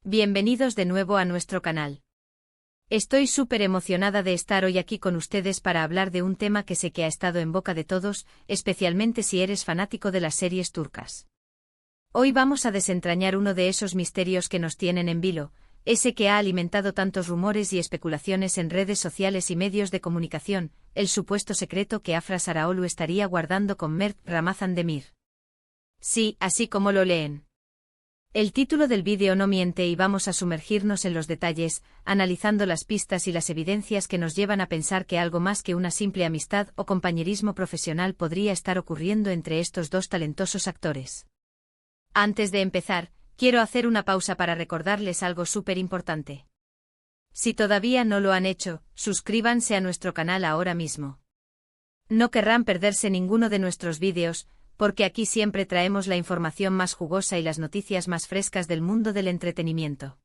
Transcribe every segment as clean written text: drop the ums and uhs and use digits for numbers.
Bienvenidos de nuevo a nuestro canal. Estoy súper emocionada de estar hoy aquí con ustedes para hablar de un tema que sé que ha estado en boca de todos, especialmente si eres fanático de las series turcas. Hoy vamos a desentrañar uno de esos misterios que nos tienen en vilo, ese que ha alimentado tantos rumores y especulaciones en redes sociales y medios de comunicación, el supuesto secreto que Afra Sarıoğlu estaría guardando con Mert Ramazan Demir. Sí, así como lo leen. El título del vídeo no miente y vamos a sumergirnos en los detalles, analizando las pistas y las evidencias que nos llevan a pensar que algo más que una simple amistad o compañerismo profesional podría estar ocurriendo entre estos dos talentosos actores. Antes de empezar, quiero hacer una pausa para recordarles algo súper importante. Si todavía no lo han hecho, suscríbanse a nuestro canal ahora mismo. No querrán perderse ninguno de nuestros vídeos, porque aquí siempre traemos la información más jugosa y las noticias más frescas del mundo del entretenimiento.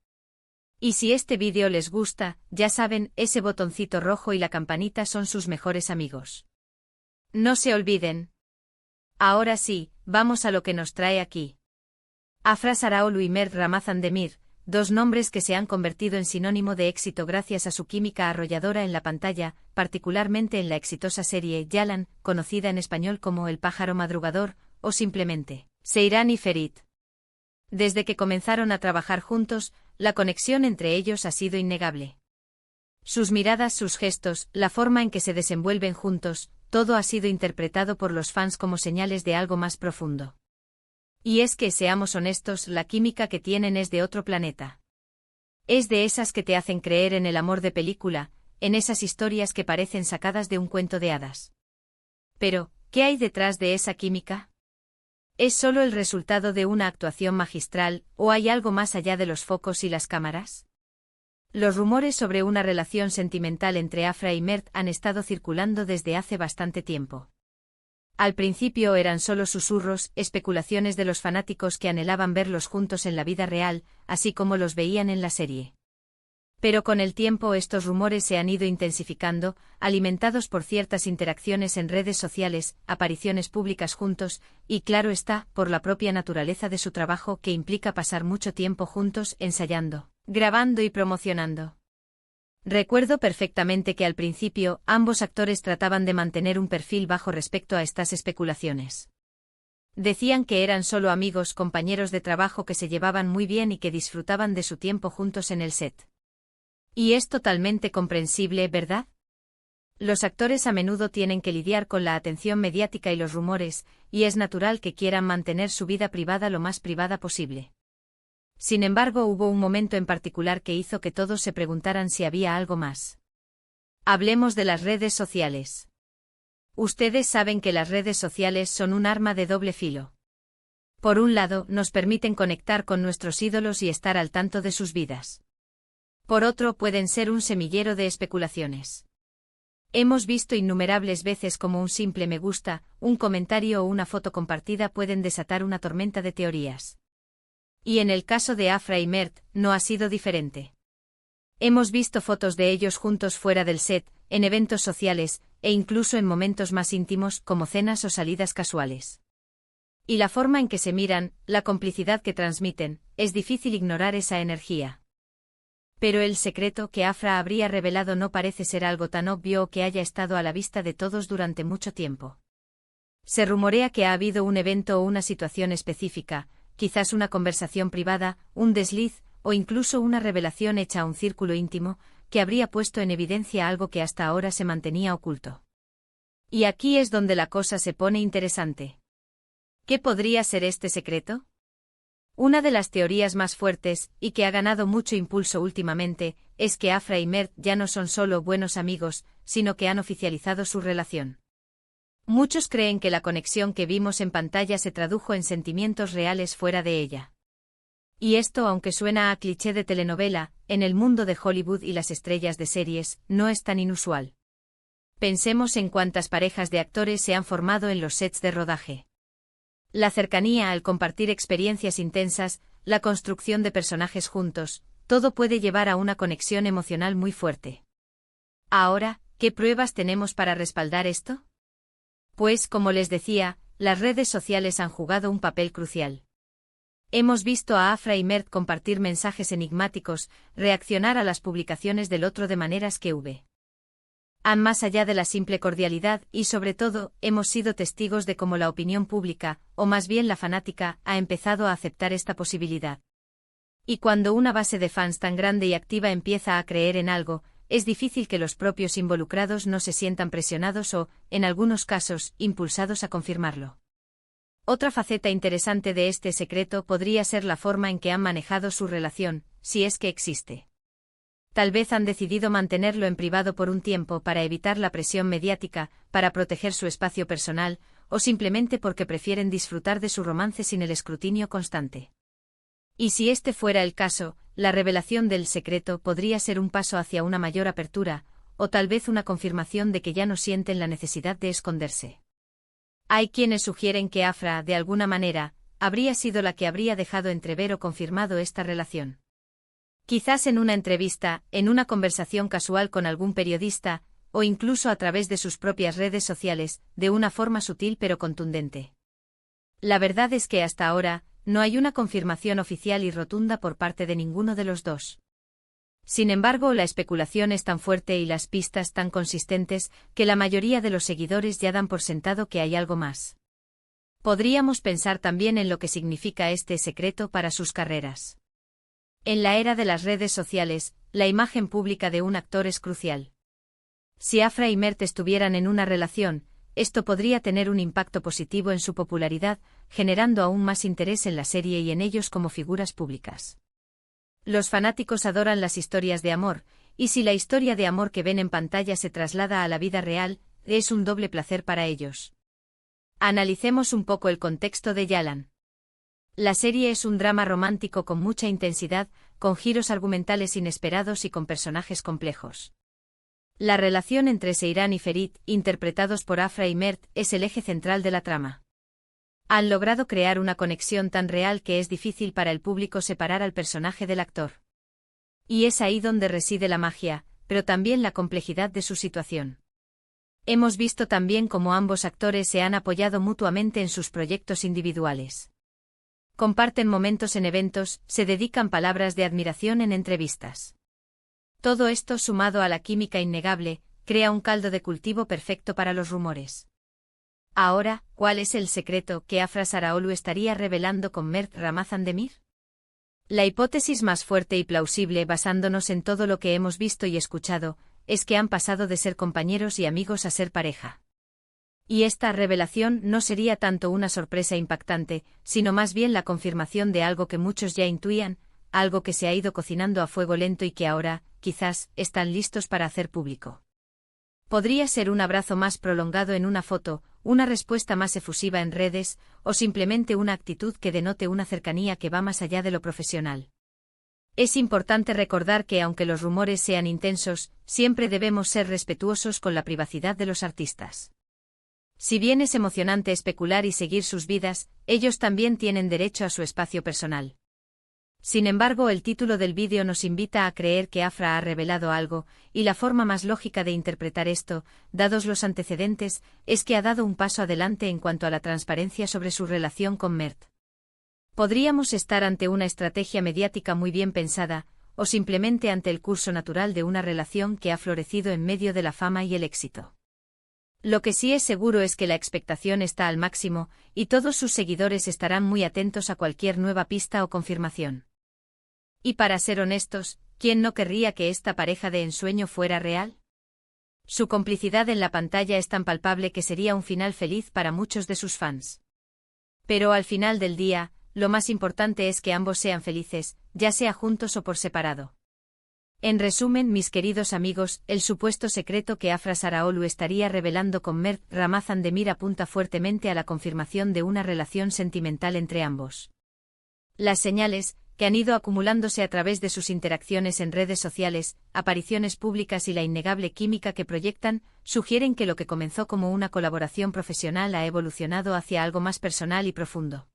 Y si este vídeo les gusta, ya saben, ese botoncito rojo y la campanita son sus mejores amigos. No se olviden. Ahora sí, vamos a lo que nos trae aquí. Afra Sarıoğlu y Mert Ramazan Demir, dos nombres que se han convertido en sinónimo de éxito gracias a su química arrolladora en la pantalla, particularmente en la exitosa serie Yalan, conocida en español como El pájaro madrugador, o simplemente Seyran y Ferit. Desde que comenzaron a trabajar juntos, la conexión entre ellos ha sido innegable. Sus miradas, sus gestos, la forma en que se desenvuelven juntos, todo ha sido interpretado por los fans como señales de algo más profundo. Y es que, seamos honestos, la química que tienen es de otro planeta. Es de esas que te hacen creer en el amor de película, en esas historias que parecen sacadas de un cuento de hadas. Pero, ¿qué hay detrás de esa química? ¿Es solo el resultado de una actuación magistral, o hay algo más allá de los focos y las cámaras? Los rumores sobre una relación sentimental entre Afra y Mert han estado circulando desde hace bastante tiempo. Al principio eran solo susurros, especulaciones de los fanáticos que anhelaban verlos juntos en la vida real, así como los veían en la serie. Pero con el tiempo estos rumores se han ido intensificando, alimentados por ciertas interacciones en redes sociales, apariciones públicas juntos, y claro está, por la propia naturaleza de su trabajo que implica pasar mucho tiempo juntos ensayando, grabando y promocionando. Recuerdo perfectamente que al principio, ambos actores trataban de mantener un perfil bajo respecto a estas especulaciones. Decían que eran solo amigos, compañeros de trabajo que se llevaban muy bien y que disfrutaban de su tiempo juntos en el set. Y es totalmente comprensible, ¿verdad? Los actores a menudo tienen que lidiar con la atención mediática y los rumores, y es natural que quieran mantener su vida privada lo más privada posible. Sin embargo, hubo un momento en particular que hizo que todos se preguntaran si había algo más. Hablemos de las redes sociales. Ustedes saben que las redes sociales son un arma de doble filo. Por un lado, nos permiten conectar con nuestros ídolos y estar al tanto de sus vidas. Por otro, pueden ser un semillero de especulaciones. Hemos visto innumerables veces cómo un simple me gusta, un comentario o una foto compartida pueden desatar una tormenta de teorías. Y en el caso de Afra y Mert, no ha sido diferente. Hemos visto fotos de ellos juntos fuera del set, en eventos sociales, e incluso en momentos más íntimos como cenas o salidas casuales. Y la forma en que se miran, la complicidad que transmiten, es difícil ignorar esa energía. Pero el secreto que Afra habría revelado no parece ser algo tan obvio o que haya estado a la vista de todos durante mucho tiempo. Se rumorea que ha habido un evento o una situación específica, quizás una conversación privada, un desliz, o incluso una revelación hecha a un círculo íntimo, que habría puesto en evidencia algo que hasta ahora se mantenía oculto. Y aquí es donde la cosa se pone interesante. ¿Qué podría ser este secreto? Una de las teorías más fuertes, y que ha ganado mucho impulso últimamente, es que Afra y Mert ya no son solo buenos amigos, sino que han oficializado su relación. Muchos creen que la conexión que vimos en pantalla se tradujo en sentimientos reales fuera de ella. Y esto, aunque suena a cliché de telenovela, en el mundo de Hollywood y las estrellas de series, no es tan inusual. Pensemos en cuántas parejas de actores se han formado en los sets de rodaje. La cercanía al compartir experiencias intensas, la construcción de personajes juntos, todo puede llevar a una conexión emocional muy fuerte. Ahora, ¿qué pruebas tenemos para respaldar esto? Pues, como les decía, las redes sociales han jugado un papel crucial. Hemos visto a Afra y Mert compartir mensajes enigmáticos, reaccionar a las publicaciones del otro de maneras que han más allá de la simple cordialidad y sobre todo, hemos sido testigos de cómo la opinión pública, o más bien la fanática, ha empezado a aceptar esta posibilidad. Y cuando una base de fans tan grande y activa empieza a creer en algo, es difícil que los propios involucrados no se sientan presionados o, en algunos casos, impulsados a confirmarlo. Otra faceta interesante de este secreto podría ser la forma en que han manejado su relación, si es que existe. Tal vez han decidido mantenerlo en privado por un tiempo para evitar la presión mediática, para proteger su espacio personal, o simplemente porque prefieren disfrutar de su romance sin el escrutinio constante. Y si este fuera el caso, la revelación del secreto podría ser un paso hacia una mayor apertura, o tal vez una confirmación de que ya no sienten la necesidad de esconderse. Hay quienes sugieren que Afra, de alguna manera, habría sido la que habría dejado entrever o confirmado esta relación. Quizás en una entrevista, en una conversación casual con algún periodista, o incluso a través de sus propias redes sociales, de una forma sutil pero contundente. La verdad es que hasta ahora, no hay una confirmación oficial y rotunda por parte de ninguno de los dos. Sin embargo, la especulación es tan fuerte y las pistas tan consistentes, que la mayoría de los seguidores ya dan por sentado que hay algo más. Podríamos pensar también en lo que significa este secreto para sus carreras. En la era de las redes sociales, la imagen pública de un actor es crucial. Si Afra y Mert estuvieran en una relación, esto podría tener un impacto positivo en su popularidad, generando aún más interés en la serie y en ellos como figuras públicas. Los fanáticos adoran las historias de amor, y si la historia de amor que ven en pantalla se traslada a la vida real, es un doble placer para ellos. Analicemos un poco el contexto de Yalan. La serie es un drama romántico con mucha intensidad, con giros argumentales inesperados y con personajes complejos. La relación entre Seyran y Ferit, interpretados por Afra y Mert, es el eje central de la trama. Han logrado crear una conexión tan real que es difícil para el público separar al personaje del actor. Y es ahí donde reside la magia, pero también la complejidad de su situación. Hemos visto también cómo ambos actores se han apoyado mutuamente en sus proyectos individuales. Comparten momentos en eventos, se dedican palabras de admiración en entrevistas. Todo esto, sumado a la química innegable, crea un caldo de cultivo perfecto para los rumores. Ahora, ¿cuál es el secreto que Afra Saraolu estaría revelando con Mert Ramazan Demir? La hipótesis más fuerte y plausible, basándonos en todo lo que hemos visto y escuchado, es que han pasado de ser compañeros y amigos a ser pareja. Y esta revelación no sería tanto una sorpresa impactante, sino más bien la confirmación de algo que muchos ya intuían, algo que se ha ido cocinando a fuego lento y que ahora, quizás, están listos para hacer público. Podría ser un abrazo más prolongado en una foto, una respuesta más efusiva en redes, o simplemente una actitud que denote una cercanía que va más allá de lo profesional. Es importante recordar que aunque los rumores sean intensos, siempre debemos ser respetuosos con la privacidad de los artistas. Si bien es emocionante especular y seguir sus vidas, ellos también tienen derecho a su espacio personal. Sin embargo, el título del vídeo nos invita a creer que Afra ha revelado algo, y la forma más lógica de interpretar esto, dados los antecedentes, es que ha dado un paso adelante en cuanto a la transparencia sobre su relación con Mert. Podríamos estar ante una estrategia mediática muy bien pensada, o simplemente ante el curso natural de una relación que ha florecido en medio de la fama y el éxito. Lo que sí es seguro es que la expectación está al máximo, y todos sus seguidores estarán muy atentos a cualquier nueva pista o confirmación. Y para ser honestos, ¿quién no querría que esta pareja de ensueño fuera real? Su complicidad en la pantalla es tan palpable que sería un final feliz para muchos de sus fans. Pero al final del día, lo más importante es que ambos sean felices, ya sea juntos o por separado. En resumen, mis queridos amigos, el supuesto secreto que Afra Saraolu estaría revelando con Mert Ramazan Demir apunta fuertemente a la confirmación de una relación sentimental entre ambos. Las señales, que han ido acumulándose a través de sus interacciones en redes sociales, apariciones públicas y la innegable química que proyectan, sugieren que lo que comenzó como una colaboración profesional ha evolucionado hacia algo más personal y profundo.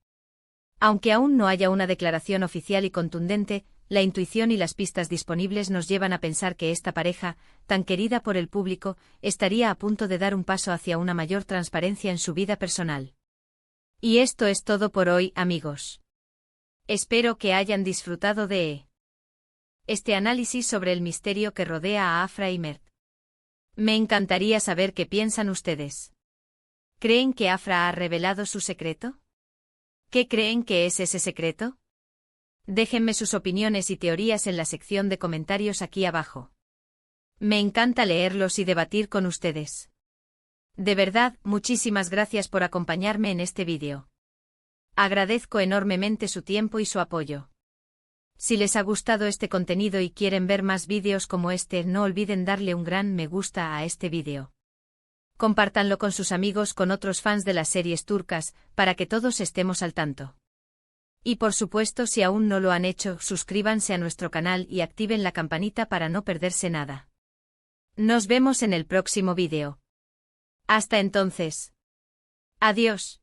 Aunque aún no haya una declaración oficial y contundente, la intuición y las pistas disponibles nos llevan a pensar que esta pareja, tan querida por el público, estaría a punto de dar un paso hacia una mayor transparencia en su vida personal. Y esto es todo por hoy, amigos. Espero que hayan disfrutado de este análisis sobre el misterio que rodea a Afra y Mert. Me encantaría saber qué piensan ustedes. ¿Creen que Afra ha revelado su secreto? ¿Qué creen que es ese secreto? Déjenme sus opiniones y teorías en la sección de comentarios aquí abajo. Me encanta leerlos y debatir con ustedes. De verdad, muchísimas gracias por acompañarme en este vídeo. Agradezco enormemente su tiempo y su apoyo. Si les ha gustado este contenido y quieren ver más vídeos como este, no olviden darle un gran me gusta a este vídeo. Compártanlo con sus amigos, con otros fans de las series turcas, para que todos estemos al tanto. Y por supuesto, si aún no lo han hecho, suscríbanse a nuestro canal y activen la campanita para no perderse nada. Nos vemos en el próximo vídeo. Hasta entonces. Adiós.